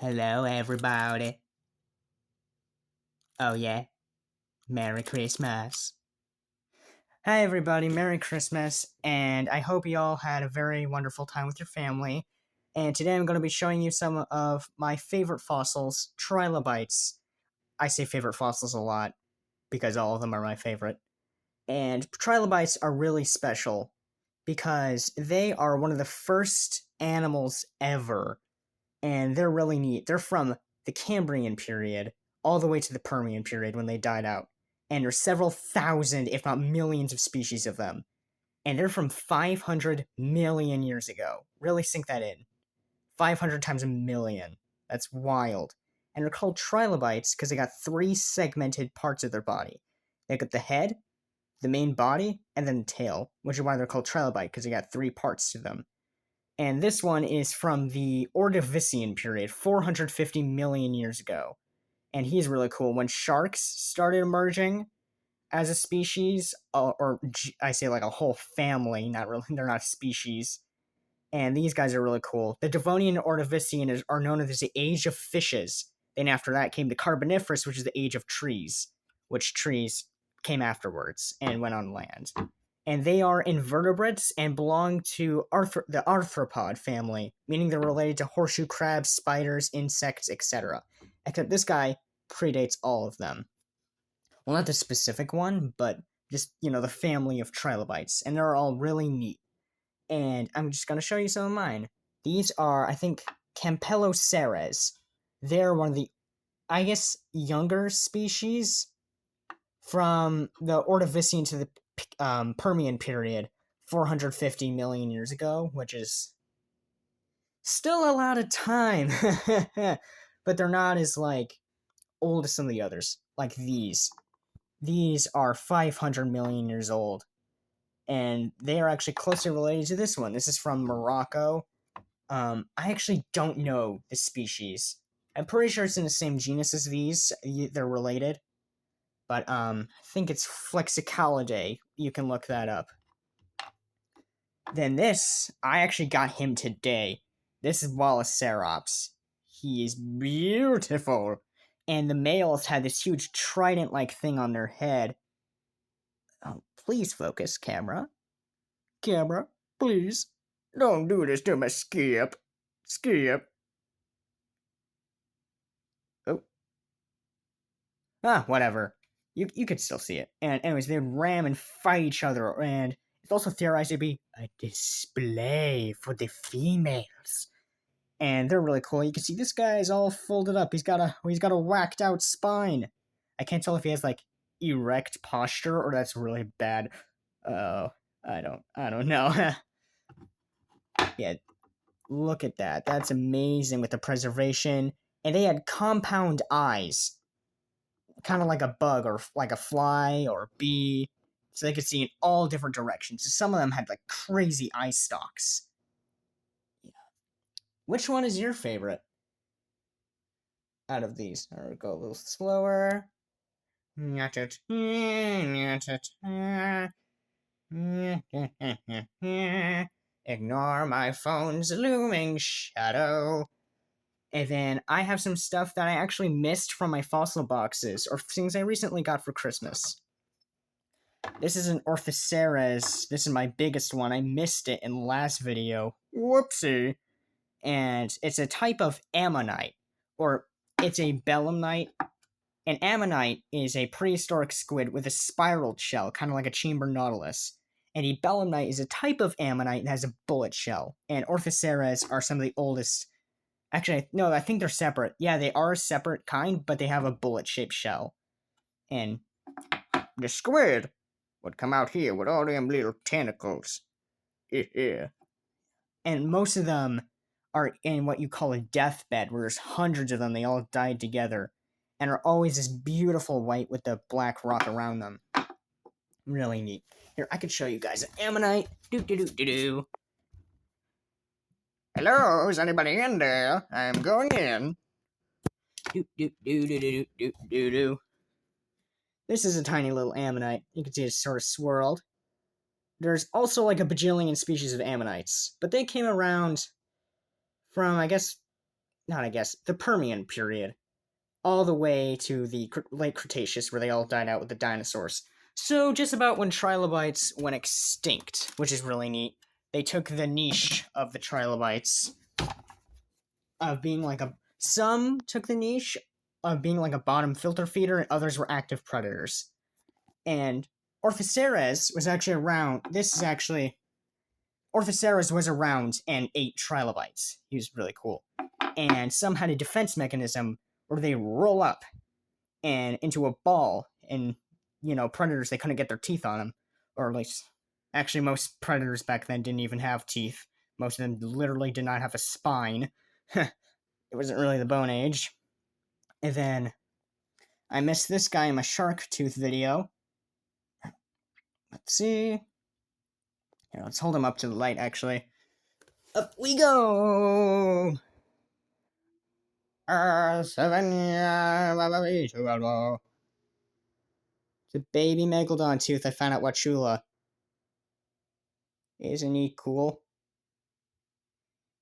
Hello, everybody. Oh, yeah. Merry Christmas. Hi, everybody. Merry Christmas. And I hope you all had a very wonderful time with your family. And today I'm going to be showing you some of my favorite fossils, Trilobites. I say favorite fossils a lot because all of them are my favorite. And Trilobites are really special because they are one of the first animals ever, and they're really neat. They're from the Cambrian period all the way to the Permian period when they died out. And there's several thousand, if not millions, of species of them. And they're from 500 million years ago. Really sink that in. 500 times a million. That's wild. And they're called trilobites because they got three segmented parts of their body. They got the head, the main body, and then the tail, which is why they're called trilobite because they got three parts to them. And this one is from the Ordovician period, 450 million years ago. And he's really cool. When sharks started emerging as a species, or I say like a whole family, not really, they're not a species. And these guys are really cool. The Devonian and Ordovician are known as the Age of Fishes. Then after that came the Carboniferous, which is the Age of Trees, which trees came afterwards and went on land. And they are invertebrates and belong to the arthropod family, meaning they're related to horseshoe crabs, spiders, insects, etc. Except this guy predates all of them. Well, not the specific one, but just, the family of trilobites. And they're all really neat. And I'm just going to show you some of mine. These are, I think, Campeloceres. They're one of the, I guess, younger species from the Ordovician to the Permian period, 450 million years ago, which is still a lot of time. But they're not as, old as some of the others, like these. These are 500 million years old, and they are actually closely related to this one. This is from Morocco. I actually don't know the species. I'm pretty sure it's in the same genus as these. They're related. But I think it's Flexicalidae. You can look that up. Then this, I actually got him today. This is Wallacerops. He is beautiful. And the males had this huge trident-like thing on their head. Oh, please focus, camera. Camera, please. Don't do this to me, Skip. Skip. Oh. Whatever. You could still see it. And anyways, they'd ram and fight each other, and it's also theorized to be a display for the females. And they're really cool. You can see this guy is all folded up. He's got a whacked out spine. I can't tell if he has erect posture or that's really bad. Oh, I don't know. Yeah, look at that. That's amazing with the preservation. And they had compound eyes, kind of like a bug or like a fly or a bee, so they could see in all different directions. So some of them had crazy eye stalks. Yeah. Which one is your favorite out of these? I'll go a little slower. Ignore my phone's looming shadow. And then I have some stuff that I actually missed from my fossil boxes, or things I recently got for Christmas. This is an Orthoceres. This is my biggest one. I missed it in the last video. Whoopsie. And it's a type of ammonite, or it's a belemnite. An ammonite is a prehistoric squid with a spiraled shell, kind of like a chamber nautilus. And a belemnite is a type of ammonite that has a bullet shell. And Orthoceres are some of the oldest. Actually, no, I think they're separate. Yeah, they are a separate kind, but they have a bullet-shaped shell. And the squid would come out here with all them little tentacles. Yeah. And most of them are in what you call a deathbed, where there's hundreds of them. They all died together and are always this beautiful white with the black rock around them. Really neat. Here, I could show you guys an ammonite. Do. Hello, is anybody in there? I'm going in. Do. This is a tiny little ammonite. You can see it's sort of swirled. There's also a bajillion species of ammonites, but they came around from, I guess, not I guess, the Permian period, all the way to the late Cretaceous, where they all died out with the dinosaurs. So just about when trilobites went extinct, which is really neat. They took the niche of the trilobites of being like a... Some took the niche of being like a bottom filter feeder, and others were active predators. And Orthoceres was actually around... Orthoceres was around and ate trilobites. He was really cool. And some had a defense mechanism where they roll up and into a ball, and predators, they couldn't get their teeth on them, or at least actually most predators back then didn't even have teeth. Most of them literally did not have a spine. It wasn't really the Bone Age. And then I missed this guy in my shark tooth video. Let's see. Here, let's hold him up to the light, actually. Up we go! It's a baby megalodon tooth I found at Wachula. Isn't he cool?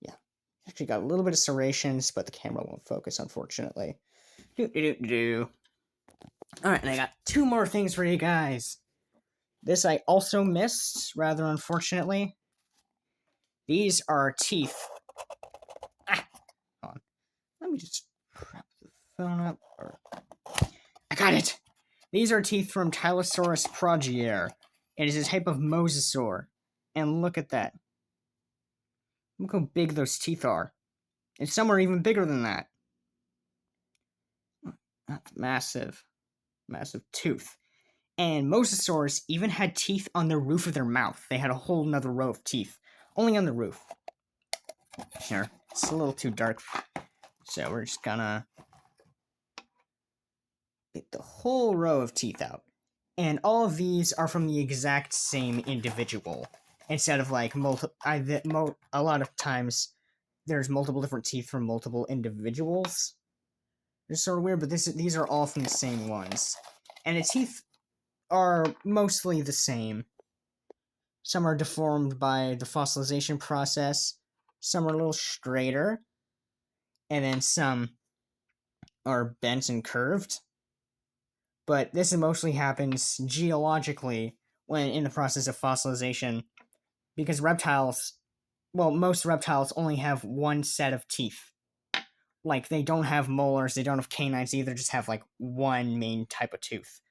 Yeah. Actually got a little bit of serrations, but the camera won't focus, unfortunately. Alright, and I got two more things for you guys. This I also missed, rather unfortunately. These are teeth. Hold on. Let me just prop the phone up. I got it! These are teeth from Tylosaurus progenitor. It is a type of mosasaur. And look at that. Look how big those teeth are. And some are even bigger than that. That's massive. Massive tooth. And mosasaurs even had teeth on the roof of their mouth. They had a whole nother row of teeth. Only on the roof. Here. It's a little too dark. So we're just gonna get the whole row of teeth out. And all of these are from the exact same individual. Instead of like a lot of times there's multiple different teeth from multiple individuals. It's sort of weird, but these are all from the same ones. And the teeth are mostly the same. Some are deformed by the fossilization process. Some are a little straighter. And then some are bent and curved. But this mostly happens geologically when in the process of fossilization. Because most reptiles only have one set of teeth. Like, they don't have molars, they don't have canines, they either just have, like, one main type of tooth.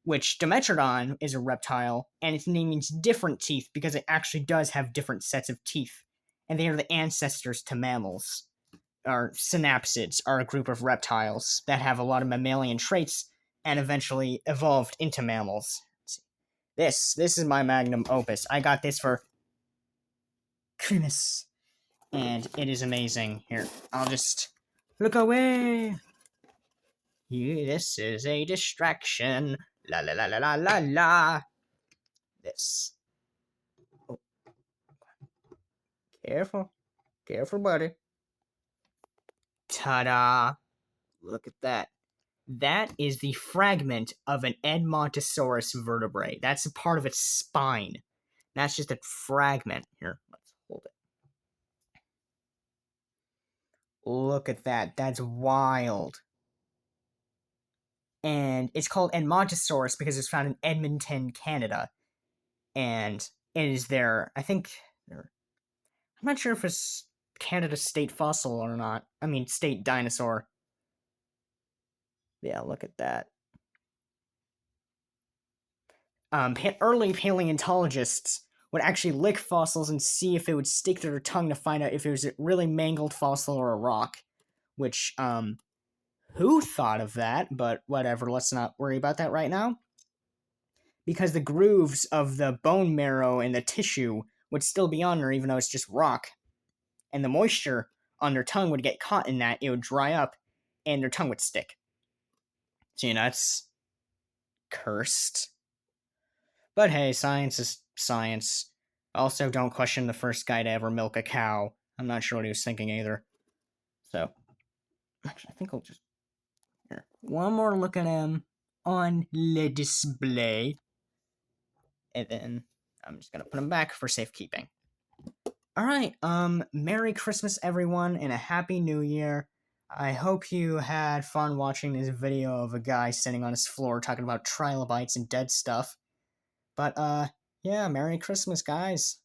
Which Dimetrodon is a reptile, and its name means different teeth because it actually does have different sets of teeth. And they are the ancestors to mammals. Or synapsids are a group of reptiles that have a lot of mammalian traits and eventually evolved into mammals. This is my magnum opus. I got this for Christmas. And it is amazing. Here, I'll just look away. This is a distraction. La la la la la la la. This. Oh. Careful. Careful, buddy. Ta-da. Look at that. That is the fragment of an Edmontosaurus vertebrae. That's a part of its spine. That's just a fragment. Here, let's hold it. Look at that. That's wild. And it's called Edmontosaurus because it's found in Edmonton, Canada. And it is there. I'm not sure if it's Canada's state fossil or not. I mean, state dinosaur. Yeah, look at that. Early paleontologists would actually lick fossils and see if it would stick to their tongue to find out if it was a really mangled fossil or a rock. Which, who thought of that? But whatever, let's not worry about that right now. Because the grooves of the bone marrow and the tissue would still be on there even though it's just rock. And the moisture on their tongue would get caught in that, it would dry up, and their tongue would stick. So, it's cursed. But hey, science is science. Also, don't question the first guy to ever milk a cow. I'm not sure what he was thinking either. So, actually, I think I'll just... Here. One more look at him on the display. And then I'm just going to put him back for safekeeping. Alright, Merry Christmas everyone and a Happy New Year. I hope you had fun watching this video of a guy sitting on his floor talking about trilobites and dead stuff. But, yeah, Merry Christmas, guys.